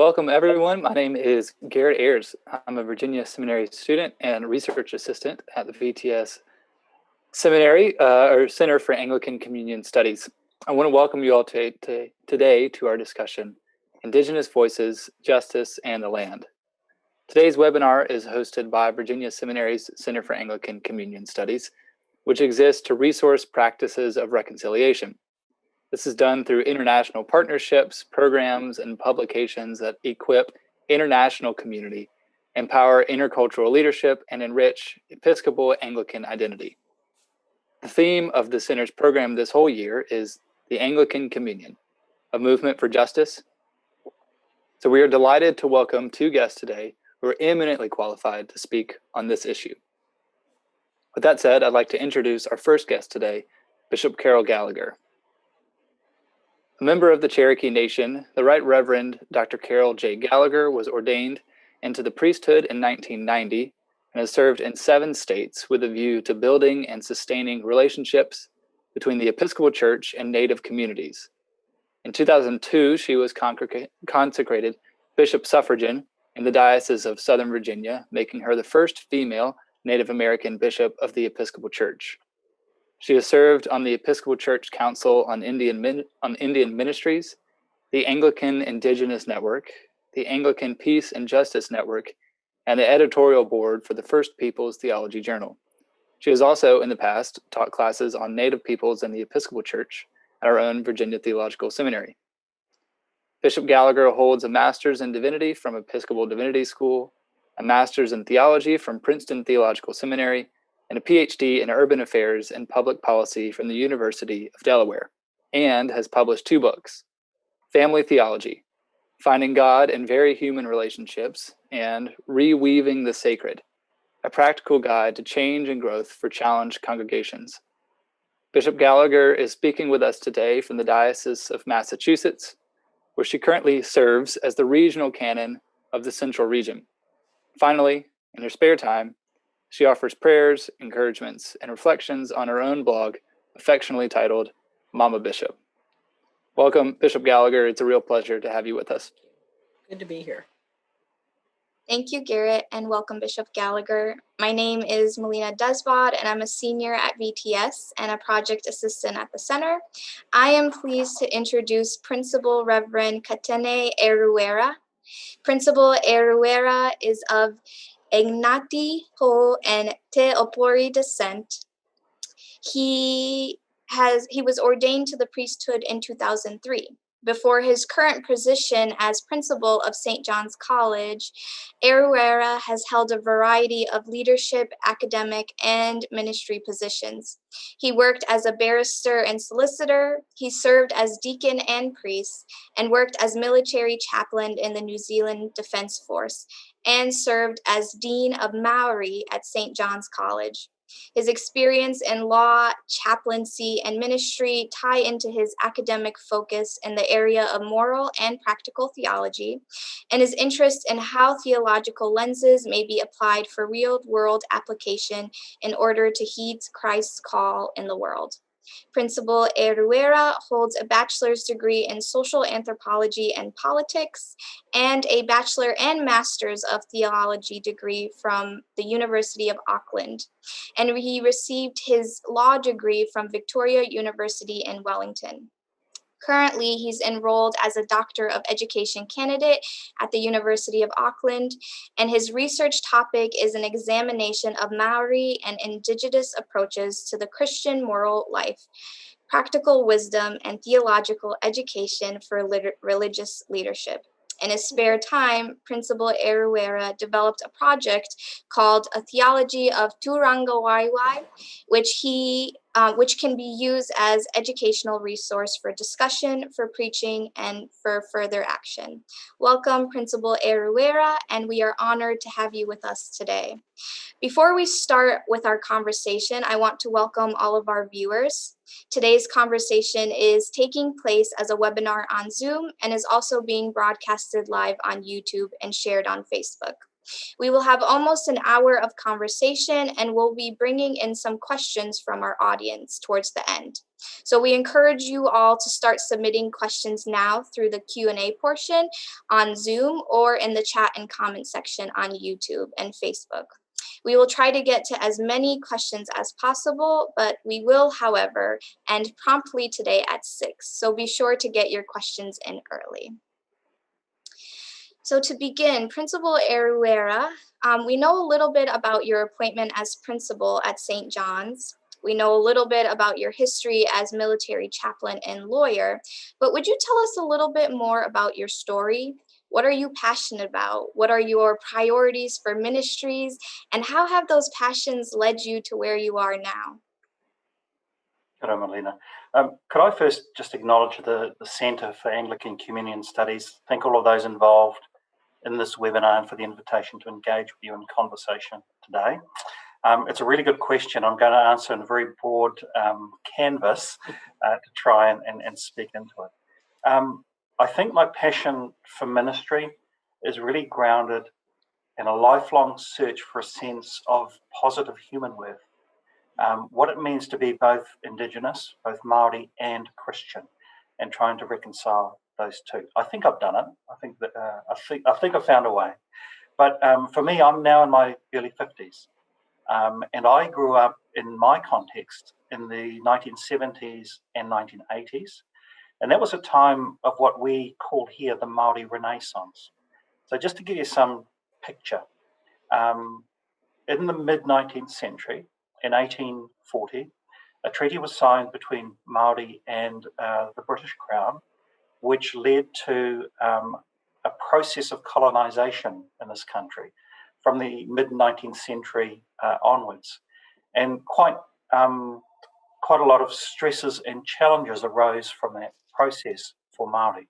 Welcome, everyone. My name is Garrett Ayers. I'm a Virginia Seminary student and research assistant at the VTS Seminary, or Center for Anglican Communion Studies. I want to welcome you all today to our discussion, Indigenous Voices, Justice, and the Land. Today's webinar is hosted by Virginia Seminary's Center for Anglican Communion Studies, which exists to resource practices of reconciliation. This is done through international partnerships, programs, and publications that equip international community, empower intercultural leadership, and enrich Episcopal Anglican identity. The theme of the Center's program this whole year is the Anglican Communion, a movement for justice. So we are delighted to welcome two guests today who are eminently qualified to speak on this issue. With that said, I'd like to introduce our first guest today, Bishop Carol Gallagher. A member of the Cherokee Nation, the Right Reverend Dr. Carol J. Gallagher was ordained into the priesthood in 1990 and has served in 7 states with a view to building and sustaining relationships between the Episcopal Church and Native communities. In 2002, she was consecrated Bishop Suffragan in the Diocese of Southern Virginia, making her the first female Native American bishop of the Episcopal Church. She has served on the Episcopal Church Council on Indian Ministries, the Anglican Indigenous Network, the Anglican Peace and Justice Network, and the editorial board for the First Peoples Theology Journal. She has also, in the past, taught classes on Native peoples in the Episcopal Church at our own Virginia Theological Seminary. Bishop Gallagher holds a Master's in Divinity from Episcopal Divinity School, a Master's in Theology from Princeton Theological Seminary, and a PhD in Urban Affairs and Public Policy from the University of Delaware, and has published 2 books, Family Theology, Finding God in Very Human Relationships, and Reweaving the Sacred, a practical guide to change and growth for challenged congregations. Bishop Gallagher is speaking with us today from the Diocese of Massachusetts, where she currently serves as the regional canon of the Central Region. Finally, in her spare time, she offers prayers, encouragements, and reflections on her own blog, affectionately titled Mama Bishop. Welcome, Bishop Gallagher. It's a real pleasure to have you with us. Good to be here. Thank you, Garrett, and welcome, Bishop Gallagher. My name is Melina Desvod, and I'm a senior at VTS and a project assistant at the center. I am pleased to introduce Principal Reverend Katene Eruera. Principal Eruera is of Ignati Ho and Te Opori descent. He was ordained to the priesthood in 2003. Before his current position as principal of St. John's College, Eruera has held a variety of leadership, academic, and ministry positions. He worked as a barrister and solicitor. He served as deacon and priest, and worked as military chaplain in the New Zealand Defense Force, and served as Dean of Maori at St. John's College. His experience in law, chaplaincy, and ministry tie into his academic focus in the area of moral and practical theology, and his interest in how theological lenses may be applied for real-world application in order to heed Christ's call in the world. Principal Eruera holds a bachelor's degree in social anthropology and politics and a bachelor and master's of theology degree from the University of Auckland. And he received his law degree from Victoria University in Wellington. Currently, he's enrolled as a Doctor of Education candidate at the University of Auckland, and his research topic is an examination of Maori and Indigenous approaches to the Christian moral life, practical wisdom, and theological education for religious leadership. In his spare time, Principal Eruera developed a project called A Theology of Turangawaiwai, which can be used as educational resource for discussion, for preaching, and for further action. Welcome, Principal Eruera, and we are honored to have you with us today. Before we start with our conversation, I want to welcome all of our viewers. Today's conversation is taking place as a webinar on Zoom and is also being broadcasted live on YouTube and shared on Facebook. We will have almost an hour of conversation, and we'll be bringing in some questions from our audience towards the end. So we encourage you all to start submitting questions now through the Q&A portion on Zoom or in the chat and comment section on YouTube and Facebook. We will try to get to as many questions as possible, but we will, however, end promptly today at 6. So be sure to get your questions in early. So to begin, Principal Eruera, we know a little bit about your appointment as principal at St. John's. We know a little bit about your history as military chaplain and lawyer, but would you tell us a little bit more about your story? What are you passionate about? What are your priorities for ministries? And how have those passions led you to where you are now? Hello, Melina. Could I first just acknowledge the Centre for Anglican Communion Studies, thank all of those involved in this webinar and for the invitation to engage with you in conversation today. It's a really good question. I'm going to answer in a very broad canvas to try and speak into it. I think my passion for ministry is really grounded in a lifelong search for a sense of positive human worth. What it means to be both Indigenous, both Māori and Christian, and trying to reconcile those two. I think I've done it. I think I've found a way. But for me, I'm now in my early 50s, and I grew up in my context in the 1970s and 1980s, and that was a time of what we call here the Māori Renaissance. So just to give you some picture, in the mid-19th century, in 1840, a treaty was signed between Māori and the British Crown, which led to a process of colonisation in this country from the mid-19th century onwards. And quite a lot of stresses and challenges arose from that process for Māori.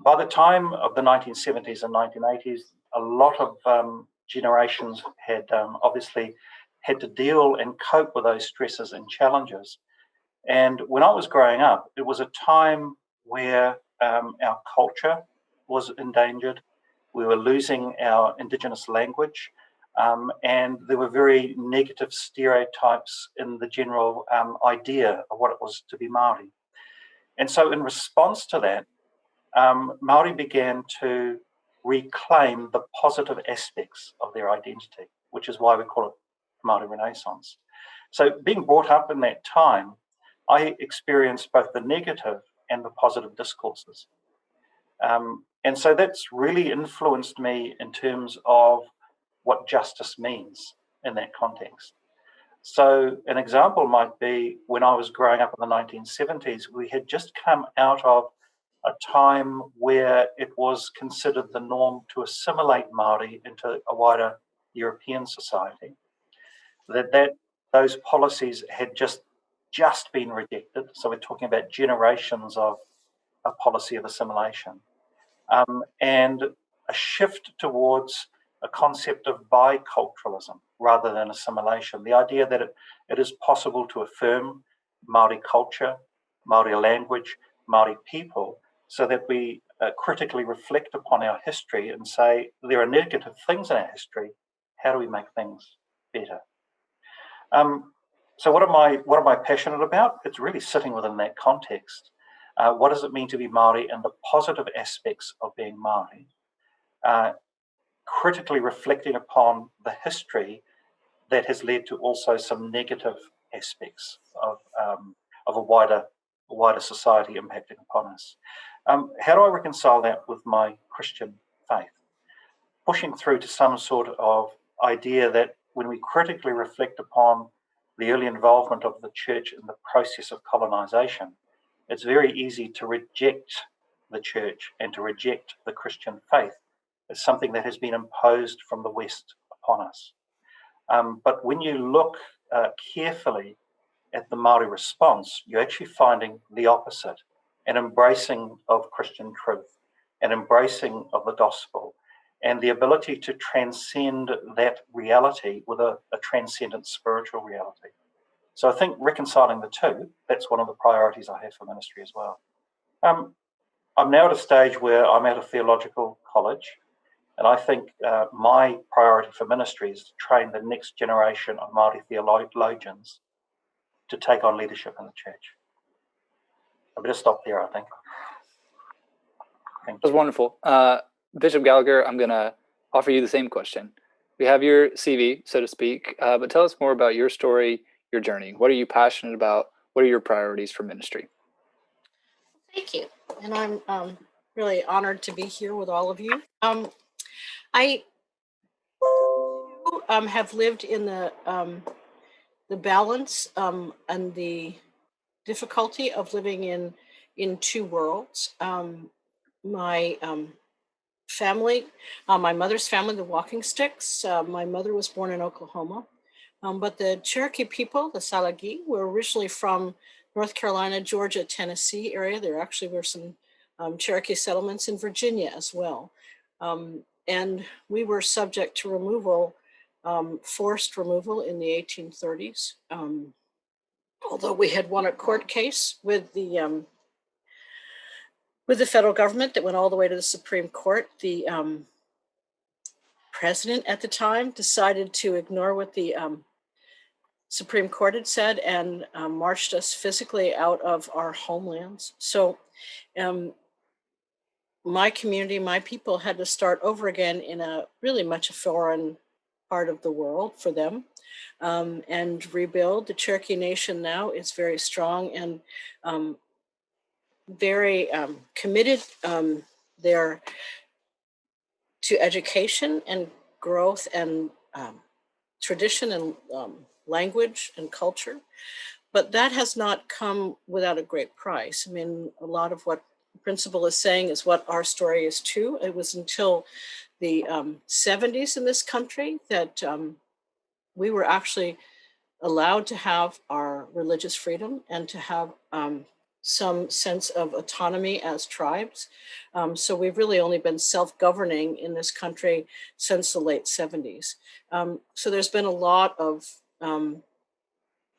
By the time of the 1970s and 1980s, a lot of generations had obviously had to deal and cope with those stresses and challenges. And when I was growing up, it was a time where our culture was endangered. We were losing our Indigenous language, and there were very negative stereotypes in the general idea of what it was to be Māori. And so in response to that, Māori began to reclaim the positive aspects of their identity, which is why we call it Māori Renaissance. So being brought up in that time, I experienced both the negative and the positive discourses. And so that's really influenced me in terms of what justice means in that context. So an example might be when I was growing up in the 1970s, we had just come out of a time where it was considered the norm to assimilate Māori into a wider European society. Those policies had just been rejected. So we're talking about generations of a policy of assimilation. And a shift towards a concept of biculturalism rather than assimilation. The idea that it is possible to affirm Māori culture, Māori language, Māori people, so that we critically reflect upon our history and say, there are negative things in our history, how do we make things better? So what am I passionate about? It's really sitting within that context. What does it mean to be Māori and the positive aspects of being Māori? Critically reflecting upon the history that has led to also some negative aspects of a wider society impacting upon us. How do I reconcile that with my Christian faith? Pushing through to some sort of idea that when we critically reflect upon the early involvement of the church in the process of colonisation, it's very easy to reject the church and to reject the Christian faith as something that has been imposed from the West upon us. But when you look carefully at the Māori response, you're actually finding the opposite, an embracing of Christian truth, an embracing of the gospel, and the ability to transcend that reality with a transcendent spiritual reality. So I think reconciling the two, that's one of the priorities I have for ministry as well. I'm now at a stage where I'm at a theological college, and I think my priority for ministry is to train the next generation of Māori theologians to take on leadership in the church. I better stop there, I think. Thank That was you. wonderful. Bishop Gallagher, I'm going to offer you the same question. We have your CV, so to speak, but tell us more about your story, your journey. What are you passionate about? What are your priorities for ministry? Thank you. And I'm really honored to be here with all of you. I have lived in the balance and the difficulty of living in two worlds. My family, my mother's family, the Walking Sticks. My mother was born in Oklahoma, but the Cherokee people, the Salagi, were originally from North Carolina, Georgia, Tennessee area. There actually were some Cherokee settlements in Virginia as well. And we were subject to removal, forced removal in the 1830s. Although we had won a court case with the federal government that went all the way to the Supreme Court, the president at the time decided to ignore what the Supreme Court had said and marched us physically out of our homelands. So my community, my people had to start over again in a really much a foreign part of the world for them, and rebuild. The Cherokee Nation now is very strong and very committed. They're to education and growth and tradition and language and culture. But that has not come without a great price. I mean, a lot of what the principal is saying is what our story is too. It was until the 70s in this country that we were actually allowed to have our religious freedom and to have some sense of autonomy as tribes. So we've really only been self-governing in this country since the late 70s. So there's been a lot of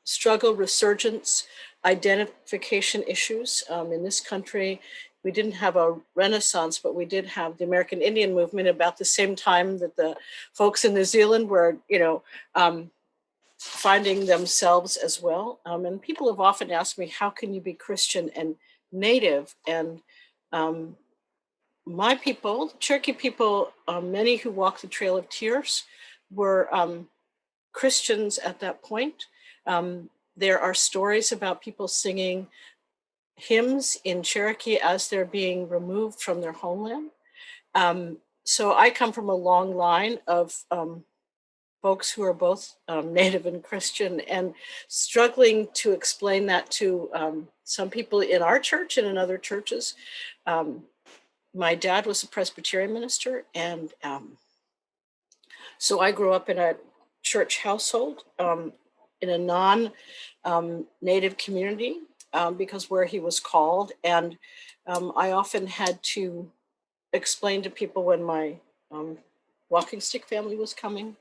struggle, resurgence, identification issues in this country. We didn't have a renaissance, but we did have the American Indian movement about the same time that the folks in New Zealand were, finding themselves as well. And people have often asked me, how can you be Christian and Native? And my people, Cherokee people, many who walk the Trail of Tears were Christians at that point. There are stories about people singing hymns in Cherokee as they're being removed from their homeland. So I come from a long line of folks who are both Native and Christian, and struggling to explain that to some people in our church and in other churches. My dad was a Presbyterian minister, and so I grew up in a church household in a non-Native community because where he was called. And I often had to explain to people when my walking stick family was coming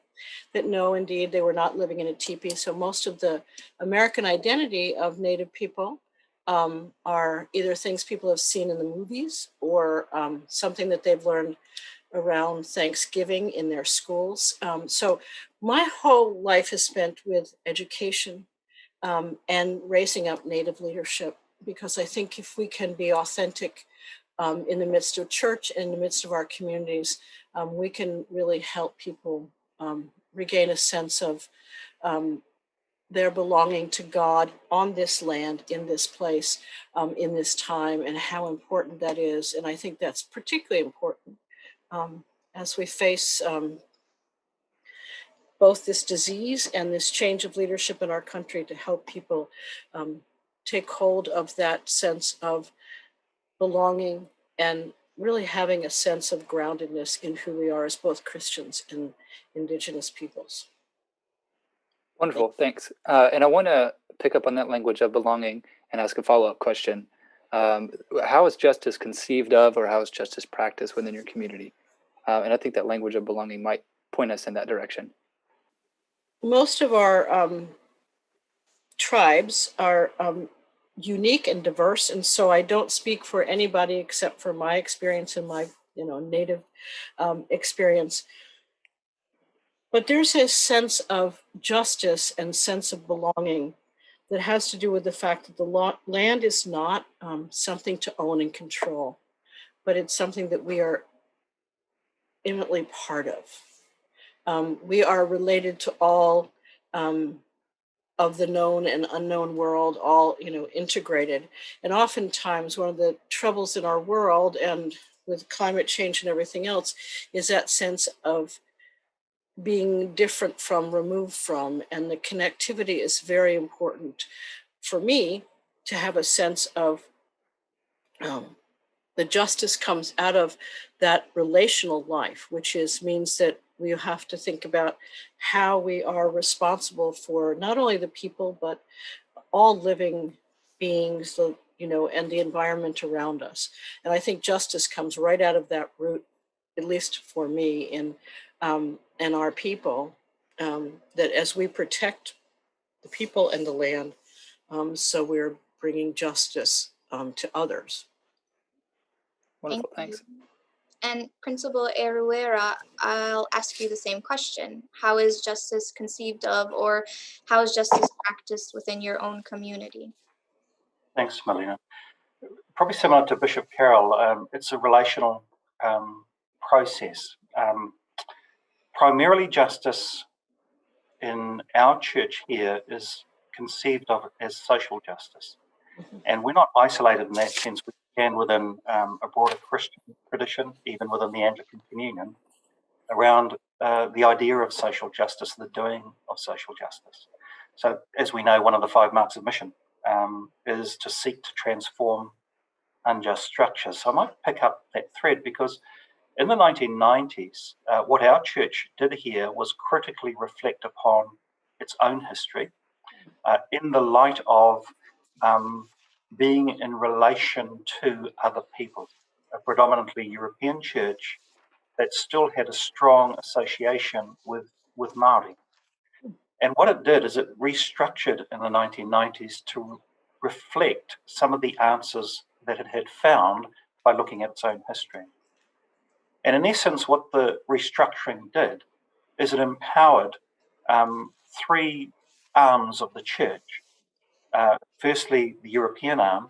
that no, indeed, they were not living in a teepee. So most of the American identity of Native people are either things people have seen in the movies or something that they've learned around Thanksgiving in their schools. So my whole life is spent with education and raising up Native leadership, because I think if we can be authentic in the midst of church and in the midst of our communities, we can really help people regain a sense of their belonging to God on this land, in this place, in this time, and how important that is. And I think that's particularly important as we face both this disease and this change of leadership in our country, to help people take hold of that sense of belonging and really having a sense of groundedness in who we are as both Christians and Indigenous peoples. Wonderful, thanks. And I want to pick up on that language of belonging and ask a follow-up question. How is justice conceived of, or how is justice practiced within your community? And I think that language of belonging might point us in that direction. Most of our tribes are unique and diverse, and so I don't speak for anybody except for my experience and my Native experience. But there's a sense of justice and sense of belonging that has to do with the fact that the land is not something to own and control, but it's something that we are intimately part of. We are related to all of the known and unknown world, all integrated. And oftentimes, one of the troubles in our world, and with climate change and everything else, is that sense of being different from, removed from, and the connectivity is very important for me to have a sense of the justice comes out of that relational life, which means that we have to think about how we are responsible for not only the people, but all living beings, and the environment around us. And I think justice comes right out of that root, at least for me, and our people, that as we protect the people and the land, so we're bringing justice to others. Wonderful, thanks. And Principal Eruera, I'll ask you the same question. How is justice conceived of, or how is justice practiced within your own community? Thanks, Melina. Probably similar to Bishop Carroll, it's a relational process. Primarily, justice in our church here is conceived of as social justice. And we're not isolated in that sense. We stand within a broader Christian tradition, even within the Anglican Communion, around the idea of social justice, the doing of social justice. So, as we know, one of the 5 marks of mission is to seek to transform unjust structures. So I might pick up that thread, because in the 1990s, what our church did here was critically reflect upon its own history in the light of being in relation to other people, a predominantly European church that still had a strong association with Māori. And what it did is it restructured in the 1990s to reflect some of the answers that it had found by looking at its own history. And in essence, what the restructuring did is it empowered 3 arms of the church. Firstly, the European arm,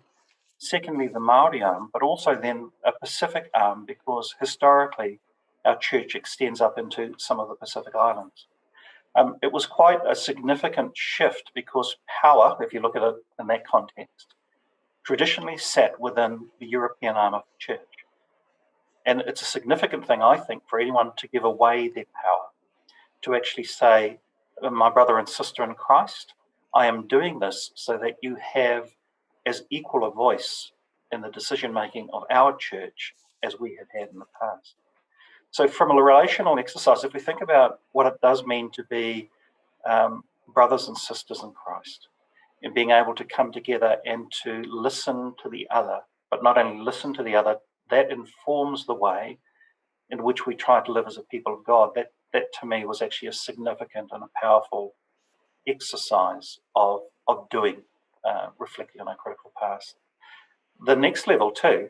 secondly, the Māori arm, but also then a Pacific arm, because historically our church extends up into some of the Pacific Islands. It was quite a significant shift, because power, if you look at it in that context, traditionally sat within the European arm of the church. And it's a significant thing, I think, for anyone to give away their power, to actually say, my brother and sister in Christ, I am doing this so that you have as equal a voice in the decision-making of our church as we have had in the past. So from a relational exercise, if we think about what it does mean to be brothers and sisters in Christ, and being able to come together and to listen to the other, but not only listen to the other, that informs the way in which we try to live as a people of God. That to me was actually a significant and a powerful exercise of doing, reflecting on our critical past. The next level too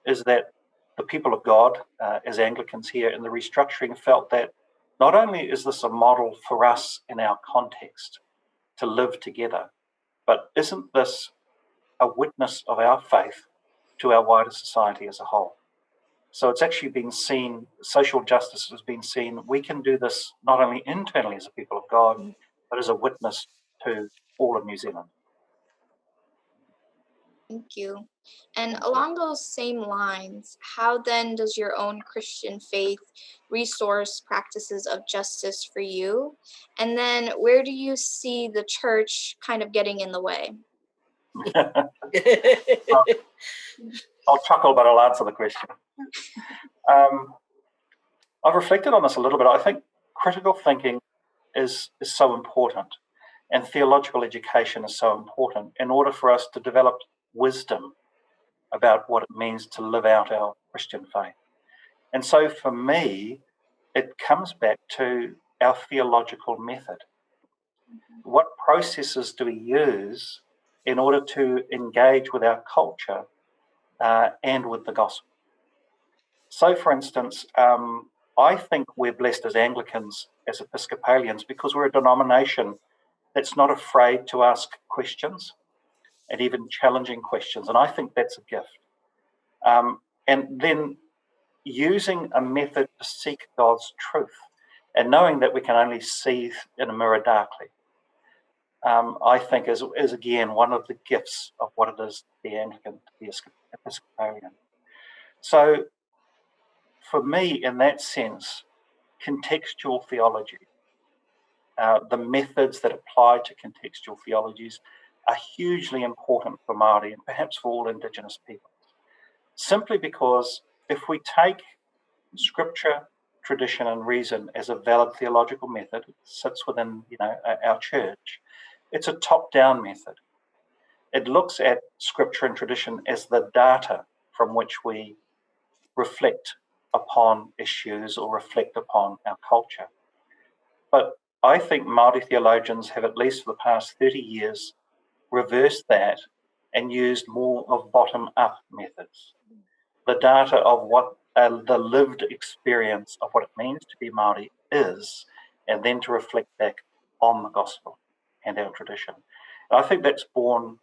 is that the people of God, as Anglicans here in the restructuring, felt that not only is this a model for us in our context to live together, but isn't this a witness of our faith to our wider society as a whole? So it's actually been seen, social justice has been seen, we can do this not only internally as a people of God, but as a witness to all of New Zealand. Thank you. And along those same lines, how then does your own Christian faith resource practices of justice for you? And then where do you see the church kind of getting in the way? I'll chuckle, but I'll answer the question. I've reflected on this a little bit. I think critical thinking is so important, and theological education is so important in order for us to develop wisdom about what it means to live out our Christian faith. And so for me, it comes back to our theological method. What processes do we use in order to engage with our culture and with the gospel? So, for instance, I think we're blessed as Anglicans, as Episcopalians, because we're a denomination that's not afraid to ask questions and even challenging questions. And I think that's a gift. And then using a method to seek God's truth and knowing that we can only see in a mirror darkly, I think is again one of the gifts of what it is to be Anglican, to be Episcopalian. So for me, in that sense, contextual theology, the methods that apply to contextual theologies are hugely important for Māori and perhaps for all Indigenous people. Simply because if we take scripture, tradition and reason as a valid theological method, it sits within our church, it's a top-down method. It looks at scripture and tradition as the data from which we reflect upon issues or reflect upon our culture. But I think Māori theologians have, at least for the past 30 years, reversed that and used more of bottom-up methods. The data of what the lived experience of what it means to be Māori is, and then to reflect back on the gospel and our tradition. And I think that's borne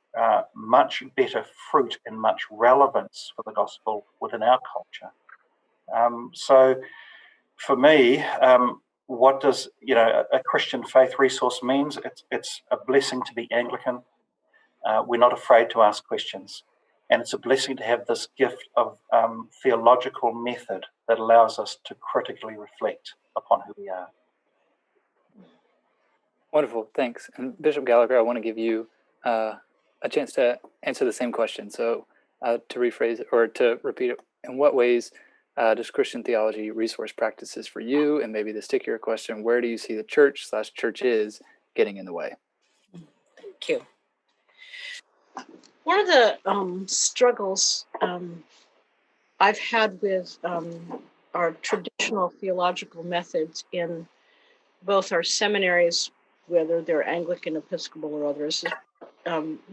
much better fruit and much relevance for the gospel within our culture. So for me, what does a Christian faith resource means? It's a blessing to be Anglican. We're not afraid to ask questions. And it's a blessing to have this gift of theological method that allows us to critically reflect upon who we are. Wonderful, thanks. And Bishop Gallagher, I want to give you a chance to answer the same question. So to rephrase it, or to repeat it, in what ways does Christian theology resource practices for you? And maybe the stickier question, where do you see the churches getting in the way? Thank you. One of the struggles I've had with our traditional theological methods in both our seminaries, whether they're Anglican, Episcopal, or others,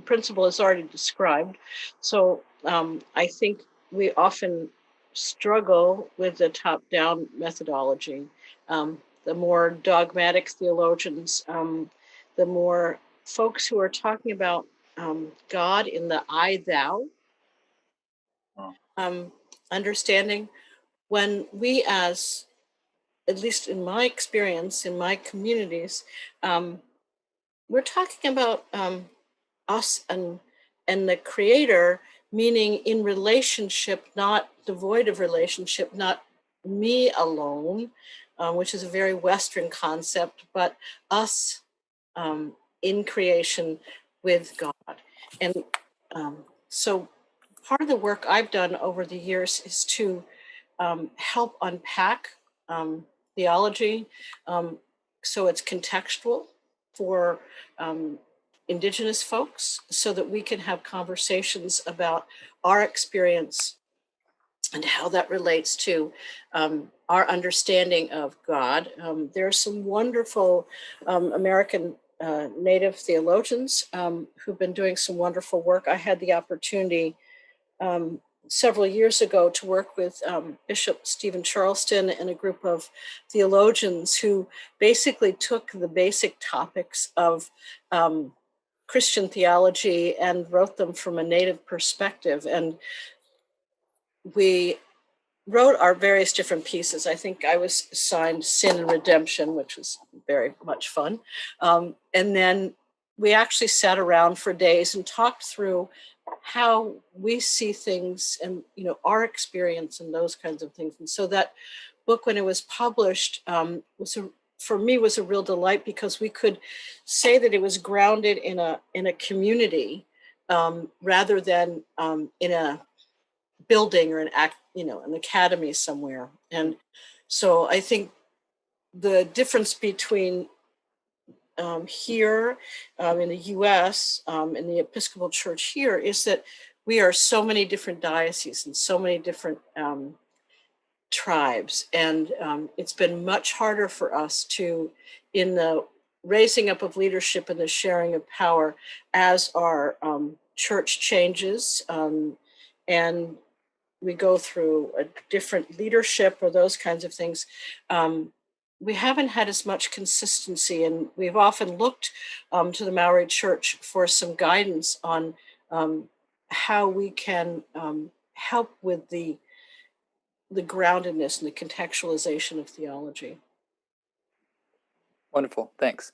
principle is already described. So I think we often struggle with the top-down methodology. The more dogmatic theologians, the more folks who are talking about God in the I, thou understanding, when we, as at least in my experience, in my communities, we're talking about us and the Creator, meaning in relationship, not devoid of relationship, not me alone, which is a very Western concept, but us in creation with God. And so part of the work I've done over the years is to help unpack theology so it's contextual for Indigenous folks, so that we can have conversations about our experience and how that relates to our understanding of God. There are some wonderful American Native theologians who've been doing some wonderful work. I had the opportunity several years ago to work with Bishop Stephen Charleston and a group of theologians who basically took the basic topics of Christian theology and wrote them from a Native perspective. And we wrote our various different pieces. I think I was assigned Sin and Redemption, which was very much fun. And then we actually sat around for days and talked through how we see things and our experience and those kinds of things. And so that book, when it was published, for me was a real delight, because we could say that it was grounded in a community rather than in a building or an academy somewhere. And so I think the difference between here in the US, in the Episcopal Church here, is that we are so many different dioceses and so many different tribes. And it's been much harder for us to, in the raising up of leadership and the sharing of power, as our church changes and we go through a different leadership or those kinds of things, we haven't had as much consistency, and we've often looked to the Maori Church for some guidance on how we can help with the groundedness and the contextualization of theology. Wonderful, thanks.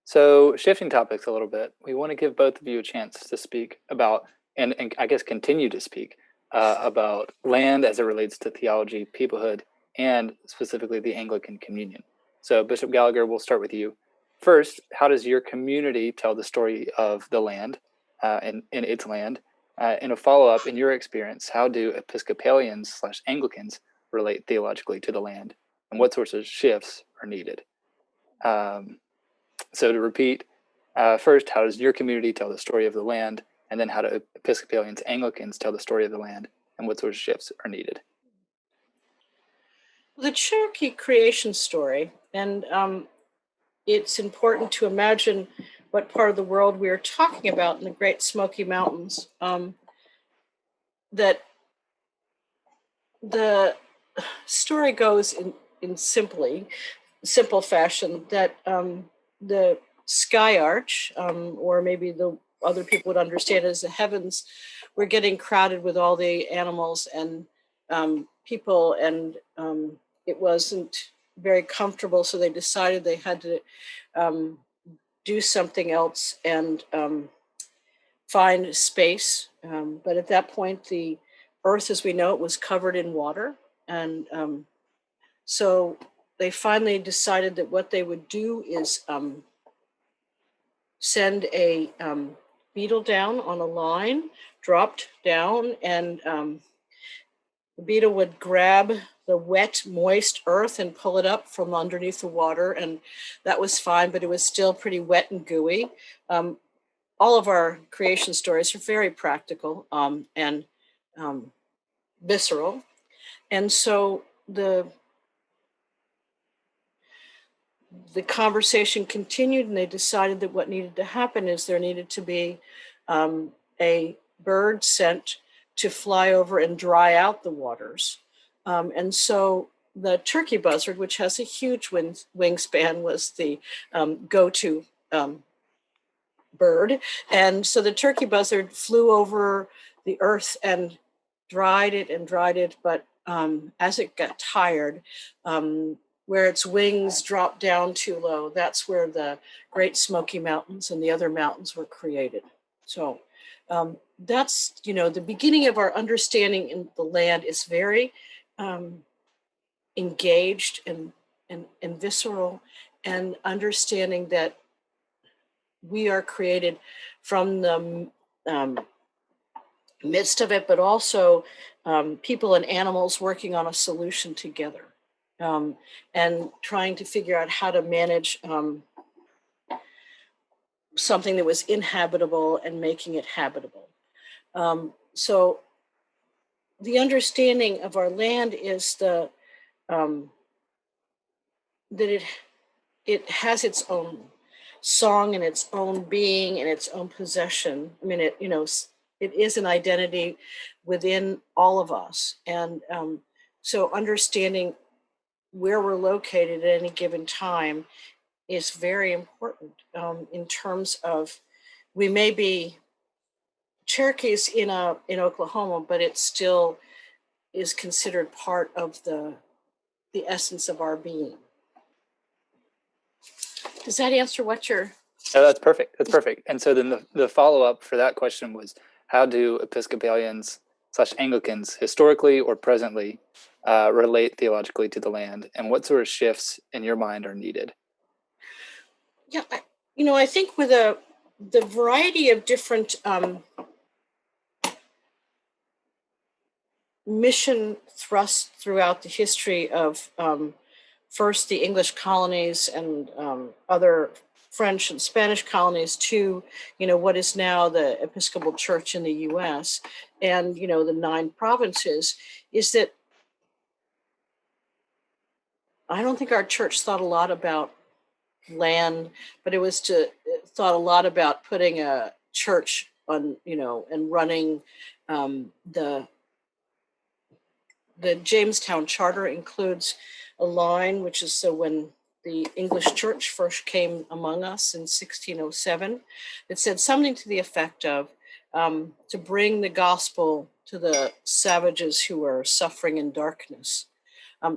So shifting topics a little bit, we want to give both of you a chance to speak about, and I guess continue to speak about land as it relates to theology, peoplehood, and specifically the Anglican Communion. So Bishop Gallagher, we'll start with you. First, how does your community tell the story of the land and its land? In a follow-up, in your experience, how do Episcopalians/Anglicans relate theologically to the land, and what sorts of shifts are needed? So to repeat, first, how does your community tell the story of the land? And then how do Episcopalians, Anglicans tell the story of the land? And what sort of shifts are needed? The Cherokee creation story, and it's important to imagine what part of the world we are talking about in the Great Smoky Mountains. That the story goes in simple fashion that the sky arch, or maybe the other people would understand it as the heavens, were getting crowded with all the animals and people, and it wasn't very comfortable, so they decided they had to do something else and find space. But at that point, the earth as we know it was covered in water, and so they finally decided that what they would do is send a beetle down on a line, dropped down, and the beetle would grab the wet, moist earth and pull it up from underneath the water. And that was fine, but it was still pretty wet and gooey. All of our creation stories are very practical and visceral. And so the conversation continued, and they decided that what needed to happen is there needed to be a bird sent to fly over and dry out the waters. And so the turkey buzzard, which has a huge wingspan, was the go-to bird. And so the turkey buzzard flew over the earth and dried it, but as it got tired, where its wings dropped down too low, that's where the Great Smoky Mountains and the other mountains were created. So that's, the beginning of our understanding in the land is very engaged and visceral, and understanding that we are created from the midst of it, but also people and animals working on a solution together, and trying to figure out how to manage something that was inhabitable and making it habitable. So the understanding of our land is that it has its own song and its own being and its own possession. I mean, it is an identity within all of us. And so understanding where we're located at any given time is very important in terms of, we may be Cherokees in Oklahoma, but it still is considered part of the essence of our being. Does that answer what you're... No, that's perfect. That's perfect. And so then the follow-up for that question was, how do Episcopalians/Anglicans historically or presently relate theologically to the land, and what sort of shifts in your mind are needed? Yeah, I think with the variety of different mission thrusts throughout the history of first the English colonies and other French and Spanish colonies to, what is now the Episcopal Church in the US and, the 9 provinces, is that I don't think our church thought a lot about land, but it thought a lot about putting a church on, and running the Jamestown Charter includes a line, which is so when the English church first came among us in 1607. It said something to the effect of to bring the gospel to the savages who were suffering in darkness.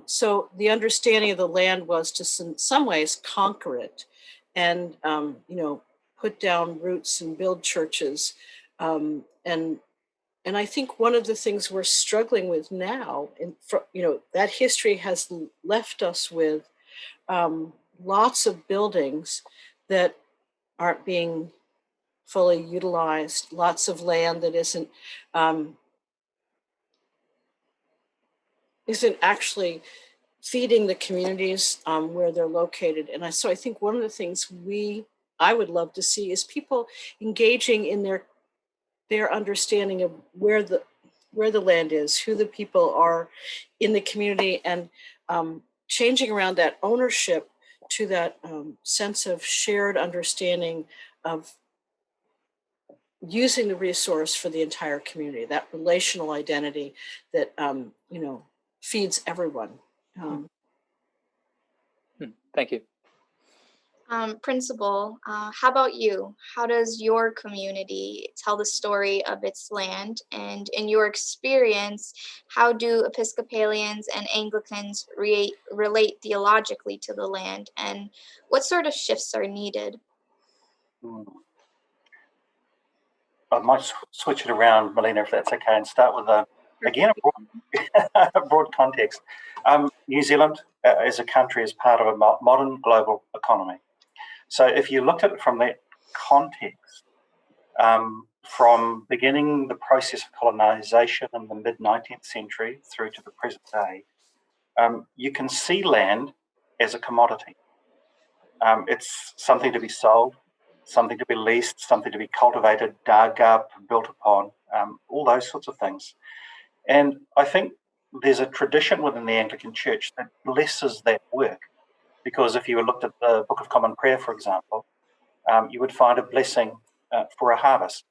So the understanding of the land was to, in some ways, conquer it and, put down roots and build churches. And I think one of the things we're struggling with now, that history has left us with lots of buildings that aren't being fully utilized, lots of land that isn't actually feeding the communities where they're located. And so I think one of the things I would love to see is people engaging in their understanding of where the land is, who the people are in the community, and changing around that ownership to that sense of shared understanding of using the resource for the entire community, that relational identity that feeds everyone. Thank you. Principal, how about you? How does your community tell the story of its land? And in your experience, how do Episcopalians and Anglicans relate theologically to the land? And what sort of shifts are needed? I might switch it around, Melina, if that's okay, and start with again a broad context. New Zealand as a country is part of a modern global economy. So if you looked at it from that context, from beginning the process of colonization in the mid-19th century through to the present day, you can see land as a commodity. It's something to be sold, something to be leased, something to be cultivated, dug up, built upon, all those sorts of things. And I think there's a tradition within the Anglican Church that blesses that work. Because if you looked at the Book of Common Prayer, for example, you would find a blessing for a harvest.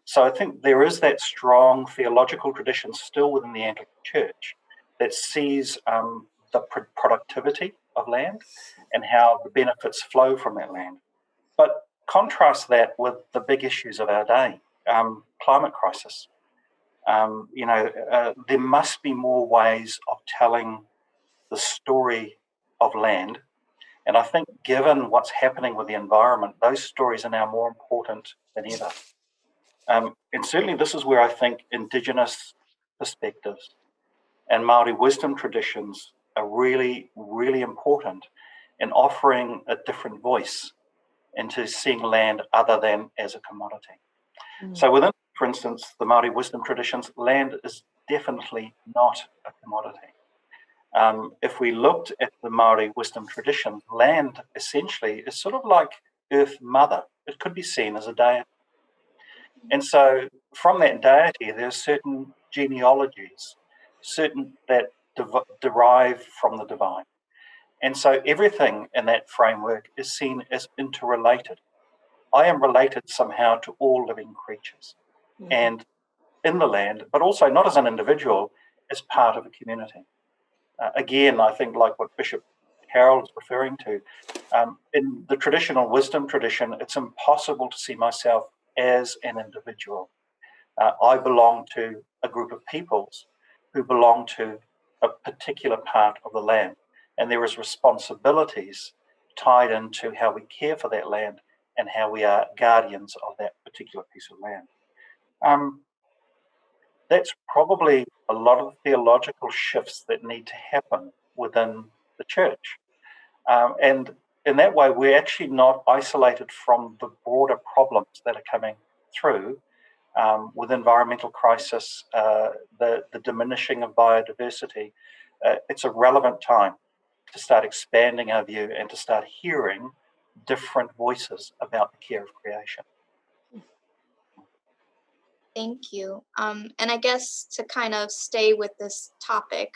So I think there is that strong theological tradition still within the Anglican Church that sees the productivity of land and how the benefits flow from that land. But contrast that with the big issues of our day, climate crisis. There must be more ways of telling the story of land. And I think given what's happening with the environment, those stories are now more important than ever. And certainly this is where I think Indigenous perspectives and Māori wisdom traditions are really, really important in offering a different voice into seeing land other than as a commodity. So within, for instance, the Māori wisdom traditions, land is definitely not a commodity. If we looked at the Māori wisdom tradition, land essentially is sort of like Earth Mother. It could be seen as a deity. And so from that deity, there's certain genealogies, certain that derive from the divine. And so everything in that framework is seen as interrelated. I am related somehow to all living creatures and in the land, but also not as an individual, as part of a community. Again, I think like what Bishop Carroll is referring to, in the traditional wisdom tradition, it's impossible to see myself as an individual. I belong to a group of peoples who belong to a particular part of the land, and there is responsibilities tied into how we care for that land and how we are guardians of that particular piece of land. That's probably a lot of theological shifts that need to happen within the church. And in that way, we're actually not isolated from the broader problems that are coming through with environmental crisis, the diminishing of biodiversity. It's a relevant time to start expanding our view and to start hearing different voices about the care of creation. Thank you. And I guess to kind of stay with this topic,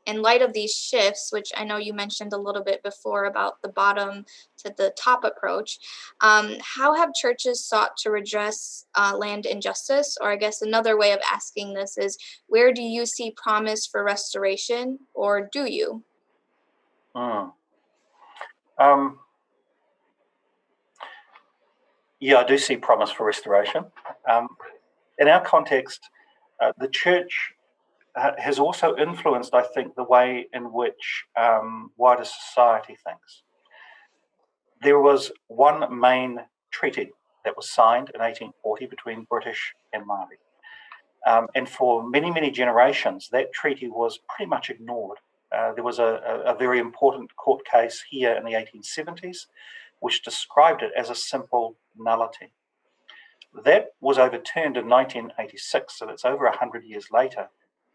in light of these shifts, which I know you mentioned a little bit before about the bottom to the top approach, how have churches sought to redress land injustice? Or I guess another way of asking this is, where do you see promise for restoration, or do you? Yeah, I do see promise for restoration. In our context, the church has also influenced, I think, the way in which wider society thinks. There was one main treaty that was signed in 1840 between British and Māori. And for many, many generations, that treaty was pretty much ignored. There was a very important court case here in the 1870s, which described it as a simple nullity. That was overturned in 1986, so that's over 100 years later,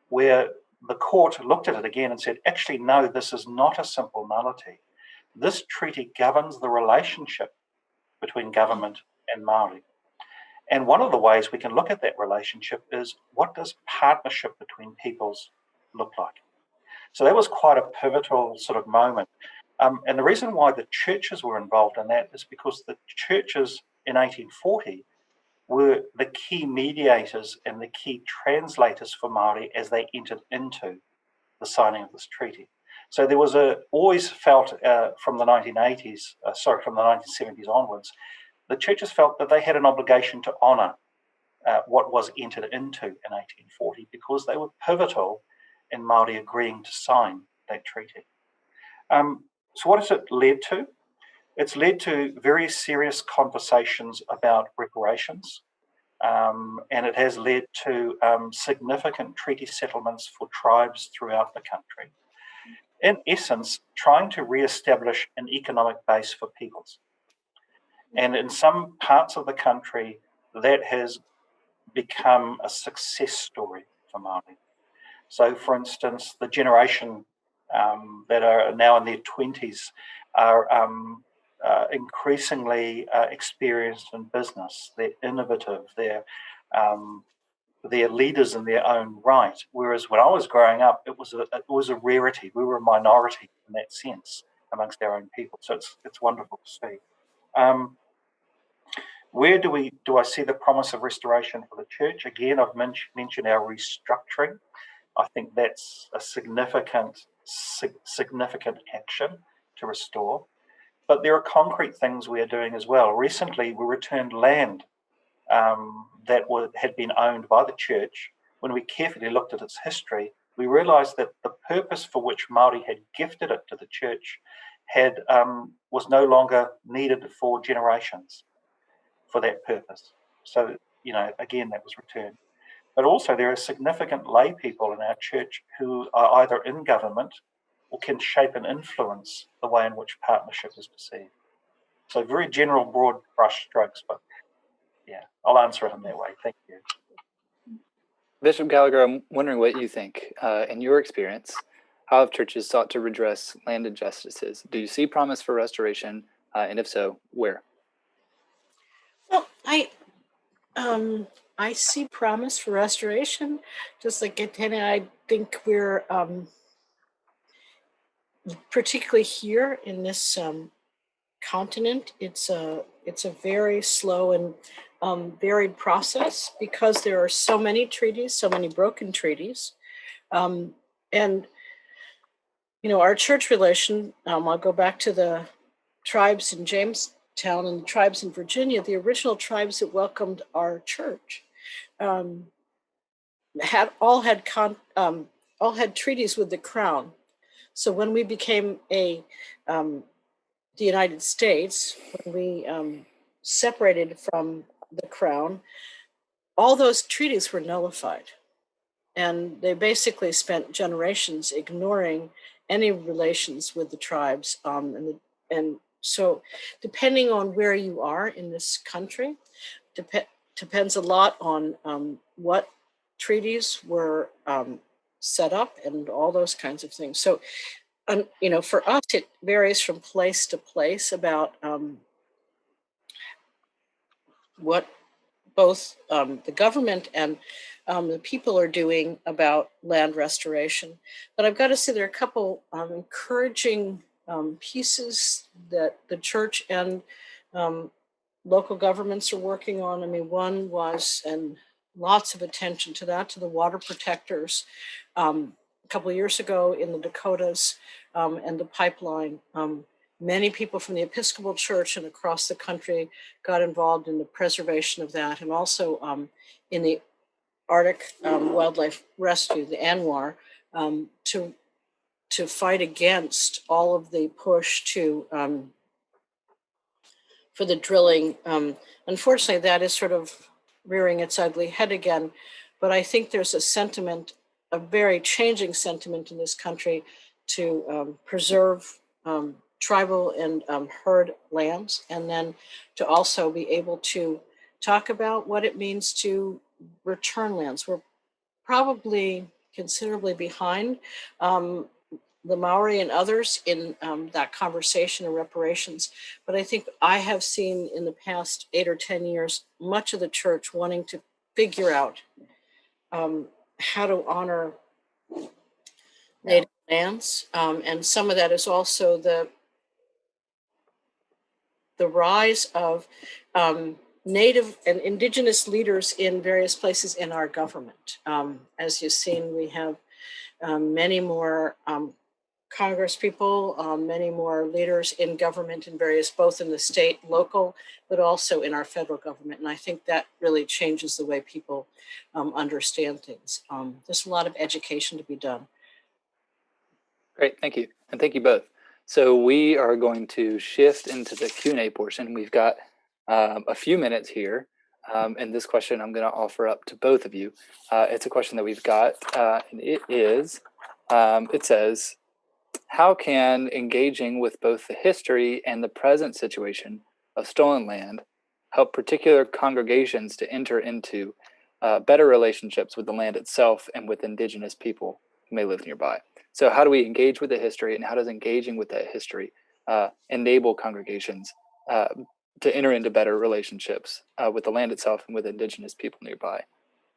where the court looked at it again and said, actually, no, this is not a simple nullity. This treaty governs the relationship between government and Māori. And one of the ways we can look at that relationship is, what does partnership between peoples look like? So that was quite a pivotal sort of moment. And the reason why the churches were involved in that is because the churches in 1840 were the key mediators and the key translators for Māori as they entered into the signing of this treaty. So there was always felt from the 1970s onwards, the churches felt that they had an obligation to honour what was entered into in 1840 because they were pivotal in Māori agreeing to sign that treaty. So what has it led to? It's led to very serious conversations about reparations, and it has led to significant treaty settlements for tribes throughout the country. In essence, trying to re-establish an economic base for peoples. And in some parts of the country, that has become a success story for Māori. So, for instance, the generation that are now in their 20s are increasingly experienced in business. They're innovative. They're leaders in their own right. Whereas when I was growing up, it was a rarity. We were a minority in that sense amongst our own people. So it's wonderful to see. Where do I see the promise of restoration for the church? Again, I've mentioned our restructuring. I think that's a significant action to restore. But there are concrete things we are doing as well. Recently, we returned land that had been owned by the church. When we carefully looked at its history, we realised that the purpose for which Māori had gifted it to the church was no longer needed for generations for that purpose. So, again, that was returned. But also there are significant lay people in our church who are either in government or can shape and influence the way in which partnership is perceived. So very general, broad brush strokes, but yeah, I'll answer it in that way. Thank you. Bishop Gallagher, I'm wondering what you think. In your experience, how have churches sought to redress land injustices? Do you see promise for restoration? And if so, where? Well, I see promise for restoration, just like Etienne. I think we're particularly here in this continent. It's a very slow and varied process because there are so many treaties, so many broken treaties, and our church relation. I'll go back to the tribes in Jamestown and the tribes in Virginia. The original tribes that welcomed our church had treaties with the crown. So when we became the United States, when we separated from the crown, all those treaties were nullified, and they basically spent generations ignoring any relations with the tribes. And so, depending on where you are in this country, depends a lot on what treaties were set up and all those kinds of things. So, for us, it varies from place to place about what both the government and the people are doing about land restoration. But I've got to say there are a couple encouraging pieces that the church and local governments are working on. I mean, one was, and lots of attention to that, to the water protectors a couple of years ago in the Dakotas and the pipeline many people from the Episcopal Church and across the country got involved in the preservation of that, and also in the Arctic Wildlife Rescue, the ANWR, to fight against all of the push for the drilling. Unfortunately, that is sort of rearing its ugly head again. But I think there's a sentiment, a very changing sentiment in this country to preserve tribal and herd lands, and then to also be able to talk about what it means to return lands. We're probably considerably behind the Maori and others in that conversation of reparations. But I think I have seen in the past 8 or 10 years, much of the church wanting to figure out how to honor Native lands. And some of that is also the rise of Native and Indigenous leaders in various places in our government. As you've seen, we have many more Congress people, many more leaders in government in various, both in the state, local, but also in our federal government. And I think that really changes the way people understand things. There's a lot of education to be done. Great, thank you. And thank you both. So we are going to shift into the Q&A portion. We've got a few minutes here. And this question I'm going to offer up to both of you. It's a question that we've got, and it says, how can engaging with both the history and the present situation of stolen land help particular congregations to enter into better relationships with the land itself and with Indigenous people who may live nearby? So how do we engage with the history, and how does engaging with that history enable congregations to enter into better relationships with the land itself and with Indigenous people nearby?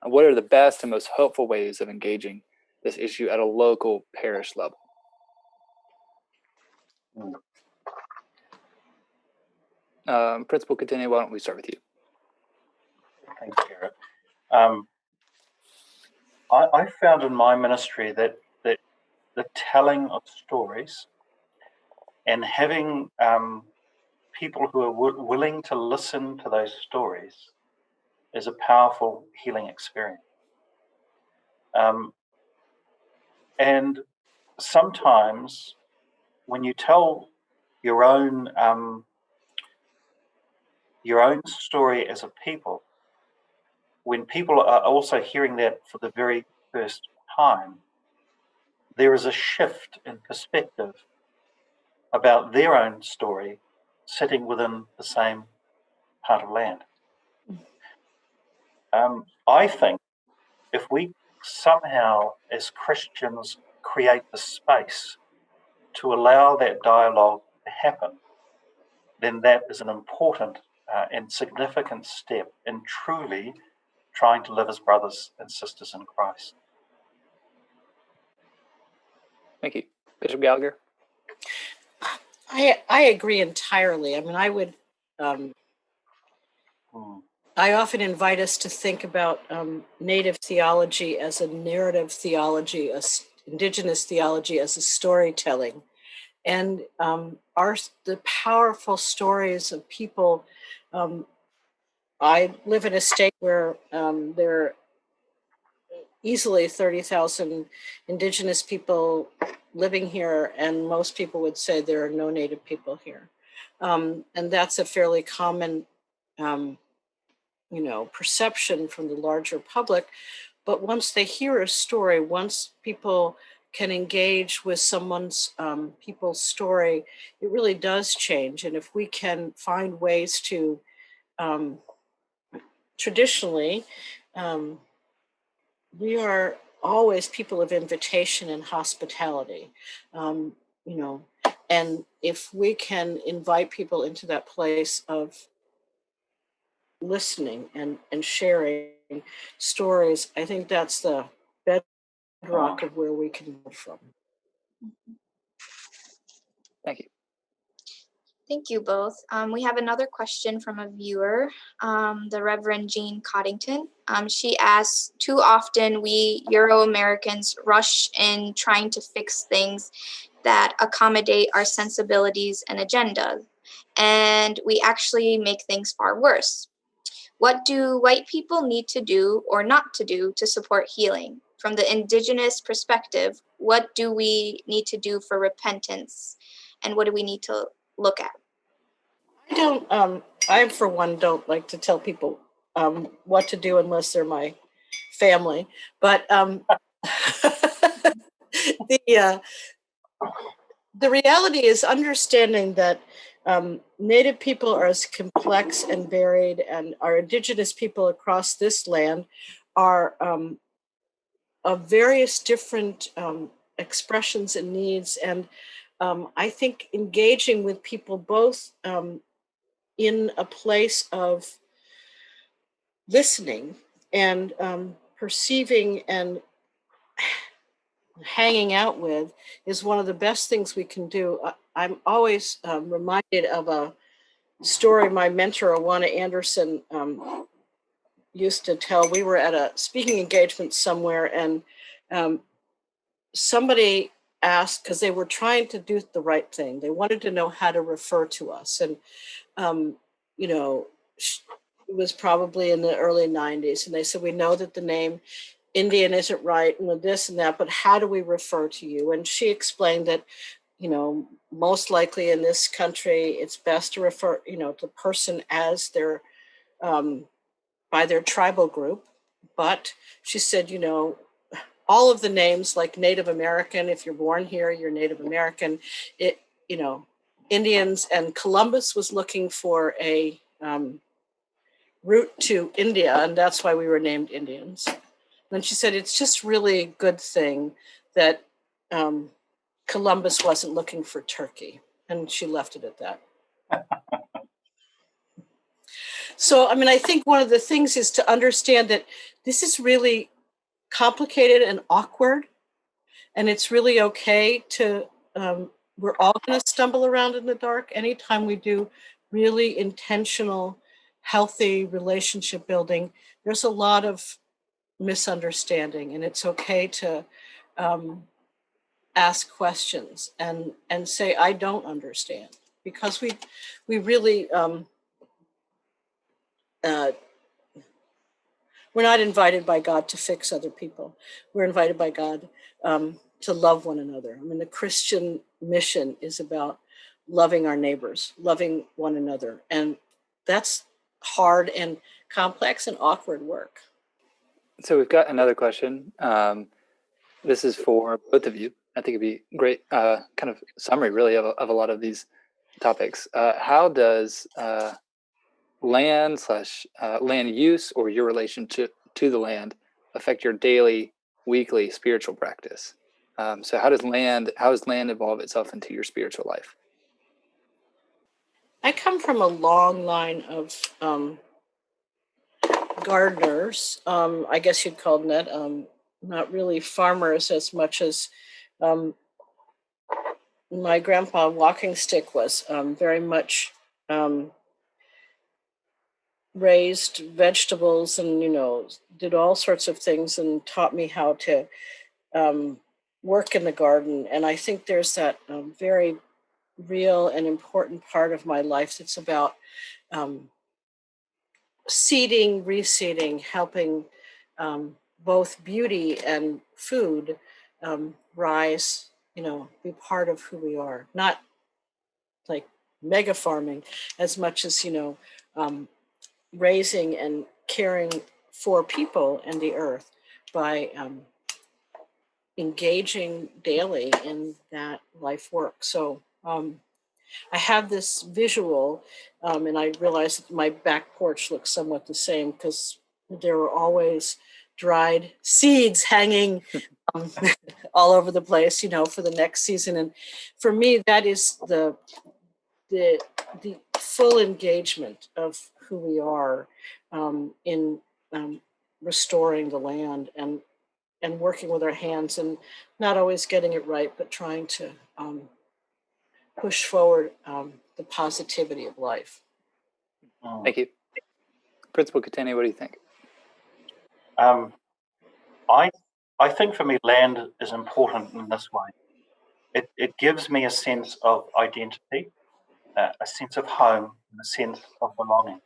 What are the best and most helpful ways of engaging this issue at a local parish level? Principal Katene, why don't we start with you? Thanks, Garrett. I found in my ministry that the telling of stories and having people who are willing to listen to those stories is a powerful healing experience. And sometimes when you tell your own story as a people, when people are also hearing that for the very first time, there is a shift in perspective about their own story sitting within the same part of land. I think if we somehow as Christians create the space to allow that dialogue to happen, then that is an important and significant step in truly trying to live as brothers and sisters in Christ. Thank you. Bishop Gallagher? I agree entirely. I mean, I would, I often invite us to think about Native theology as a narrative theology, Indigenous theology as a storytelling. And the powerful stories of people. I live in a state where there are easily 30,000 Indigenous people living here, and most people would say there are no Native people here. And that's a fairly common, perception from the larger public. But once they hear a story, once people can engage with someone's people's story, it really does change. And if we can find ways to, traditionally, we are always people of invitation and hospitality, and if we can invite people into that place of listening and sharing stories, I think that's the bedrock of where we can go from. Thank you. Thank you both. We have another question from a viewer, the Reverend Jean Coddington. She asks, too often we Euro-Americans rush in trying to fix things that accommodate our sensibilities and agendas, and we actually make things far worse. What do white people need to do or not to do to support healing? From the Indigenous perspective, what do we need to do for repentance? And what do we need to look at? I for one don't like to tell people what to do unless they're my family. But the reality is understanding that Native people are as complex and varied, and our Indigenous people across this land are of various different expressions and needs. And I think engaging with people both in a place of listening and perceiving and hanging out with is one of the best things we can do. I'm always reminded of a story my mentor, Awana Anderson, used to tell. We were at a speaking engagement somewhere, and somebody asked, because they were trying to do the right thing, they wanted to know how to refer to us. And, you know, it was probably in the early 90s. And they said, we know that the name Indian isn't right and with this and that, but how do we refer to you? And she explained that, you know, most likely in this country, it's best to refer, you know, the person as their, by their tribal group. But she said, you know, all of the names like Native American, if you're born here, you're Native American, it, you know, Indians, and Columbus was looking for a route to India, and that's why we were named Indians. And she said, it's just really a good thing that Columbus wasn't looking for Turkey. And she left it at that. So, I mean, I think one of the things is to understand that this is really complicated and awkward. And it's really okay to, we're all going to stumble around in the dark anytime we do really intentional, healthy relationship building. There's a lot of misunderstanding, and it's okay to ask questions and say, I don't understand, because we really, we're not invited by God to fix other people. We're invited by God to love one another. I mean, the Christian mission is about loving our neighbors, loving one another. And that's hard and complex and awkward work. So we've got another question. This is for both of you. I think it'd be great kind of summary, really, of a lot of these topics. How does land use or your relationship to the land affect your daily, weekly spiritual practice? So how does land evolve itself into your spiritual life? I come from a long line of gardeners. I guess you'd call them that. Not really farmers as much as my grandpa Walking Stick was very much raised vegetables and, you know, did all sorts of things and taught me how to work in the garden. And I think there's that very real and important part of my life that's about seeding, reseeding, helping both beauty and food rise, you know, be part of who we are. Not like mega farming as much as, you know, raising and caring for people and the earth by engaging daily in that life work. So I have this visual, and I realize that my back porch looks somewhat the same because there were always dried seeds hanging all over the place, you know, for the next season. And for me, that is the full engagement of who we are in restoring the land and working with our hands and not always getting it right, but trying to push forward the positivity of life. Thank you. Principal Katani, what do you think? I think for me, land is important in this way. It gives me a sense of identity, a sense of home, and a sense of belonging.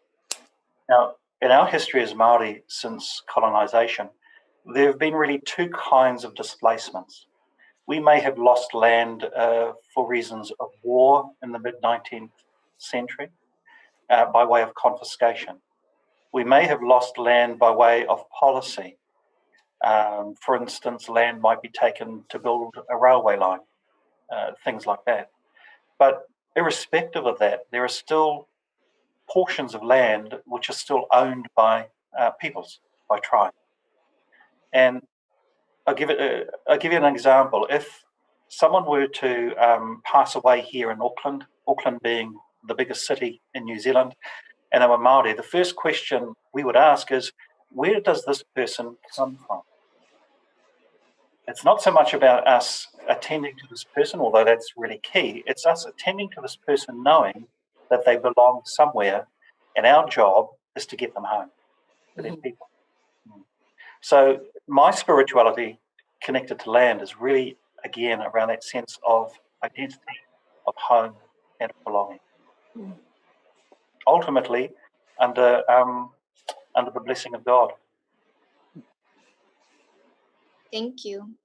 Now, in our history as Māori since colonisation, there have been really two kinds of displacements. We may have lost land for reasons of war in the mid-19th century by way of confiscation. We may have lost land by way of policy. For instance, land might be taken to build a railway line, things like that. But irrespective of that, there are still portions of land which are still owned by peoples, by tribes. And I'll give you an example. If someone were to pass away here in Auckland, Auckland being the biggest city in New Zealand, and they were Māori, the first question we would ask is, where does this person come from? It's not so much about us attending to this person, although that's really key. It's us attending to this person knowing that they belong somewhere, and our job is to get them home to their people. So my spirituality connected to land is really, again, around that sense of identity, of home, and of belonging. Ultimately, under the blessing of God. Thank you.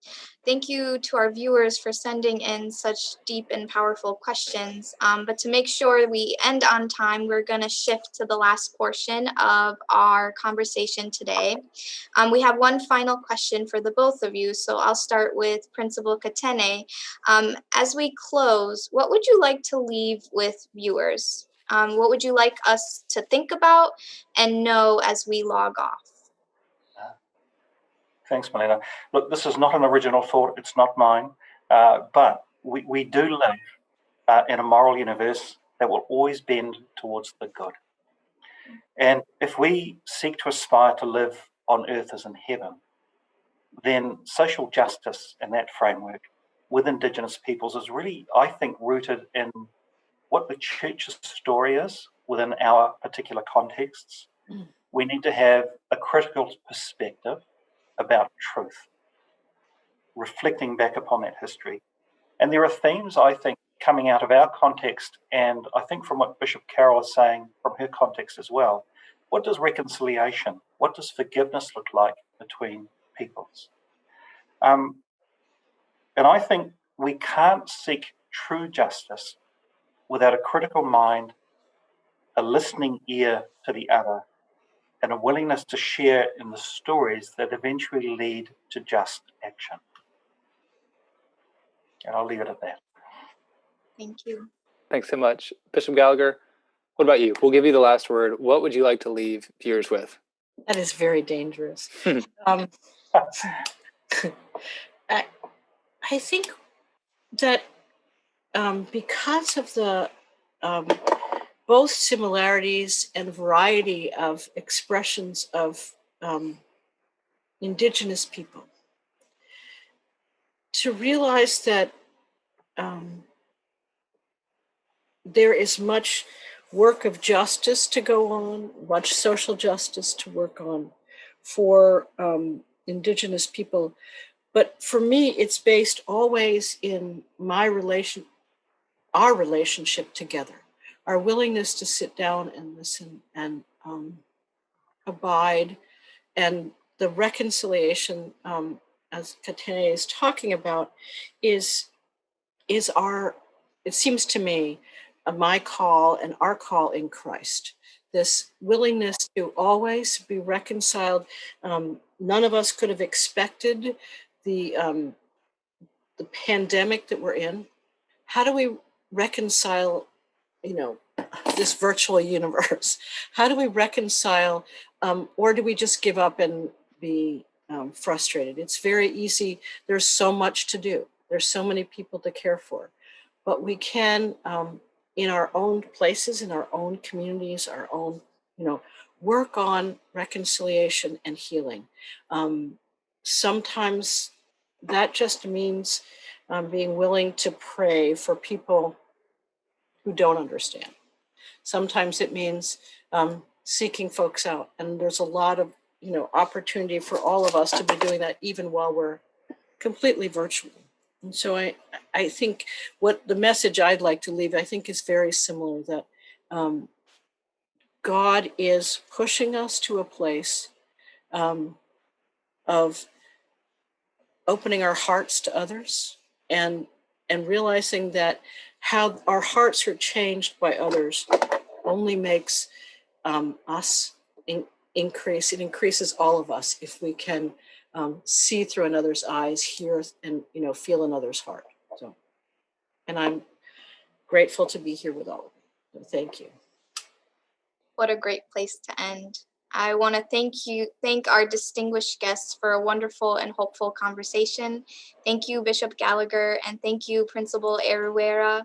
Thank you to our viewers for sending in such deep and powerful questions. But to make sure we end on time, we're going to shift to the last portion of our conversation today. We have one final question for the both of you, so I'll start with Principal Katene. As we close, what would you like to leave with viewers? What would you like us to think about and know as we log off? Thanks, Melina. Look, this is not an original thought. It's not mine. But we do live in a moral universe that will always bend towards the good. And if we seek to aspire to live on earth as in heaven, then social justice in that framework with Indigenous peoples is really, I think, rooted in what the church's story is within our particular contexts. We need to have a critical perspective about truth, reflecting back upon that history. And there are themes, I think, coming out of our context, and I think from what Bishop Carroll is saying from her context as well. What does reconciliation, what does forgiveness look like between peoples? And I think we can't seek true justice without a critical mind, a listening ear to the other, and a willingness to share in the stories that eventually lead to just action. And I'll leave it at that. Thank you. Thanks so much. Bishop Gallagher, what about you? We'll give you the last word. What would you like to leave viewers with? That is very dangerous. I think that because of the both similarities and variety of expressions of Indigenous people, to realize that there is much work of justice to go on, much social justice to work on for Indigenous people. But for me, it's based always in our relationship together, our willingness to sit down and listen and abide, and the reconciliation, as Katene is talking about, is our, it seems to me, my call and our call in Christ. This willingness to always be reconciled. None of us could have expected the pandemic that we're in. How do we reconcile, this virtual universe? How do we reconcile, or do we just give up and be frustrated? It's very easy. There's so much to do. There's so many people to care for, but we can, in our own places, in our own communities, our own, work on reconciliation and healing. Sometimes that just means being willing to pray for people who don't understand. Sometimes it means seeking folks out, and there's a lot of opportunity for all of us to be doing that, even while we're completely virtual. And so I think what the message I'd like to leave, I think, is very similar, that God is pushing us to a place of opening our hearts to others, and realizing that how our hearts are changed by others only makes us increase. It increases all of us if we can see through another's eyes, hear and feel another's heart. So, and I'm grateful to be here with all of you. So thank you. What a great place to end. I want to thank our distinguished guests for a wonderful and hopeful conversation. Thank you, Bishop Gallagher, and thank you, Principal Eruera.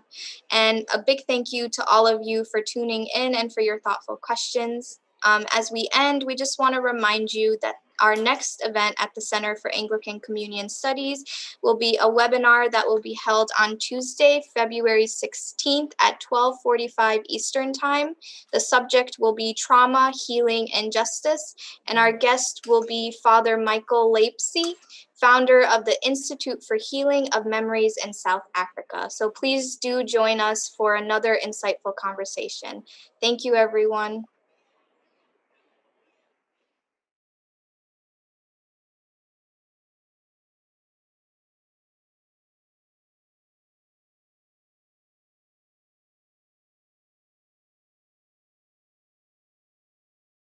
And a big thank you to all of you for tuning in and for your thoughtful questions. As we end, we just want to remind you that our next event at the Center for Anglican Communion Studies will be a webinar that will be held on Tuesday, February 16th at 12:45 Eastern Time. The subject will be trauma, healing, and justice, and our guest will be Father Michael Lapsey, founder of the Institute for Healing of Memories in South Africa. So please do join us for another insightful conversation. Thank you, everyone.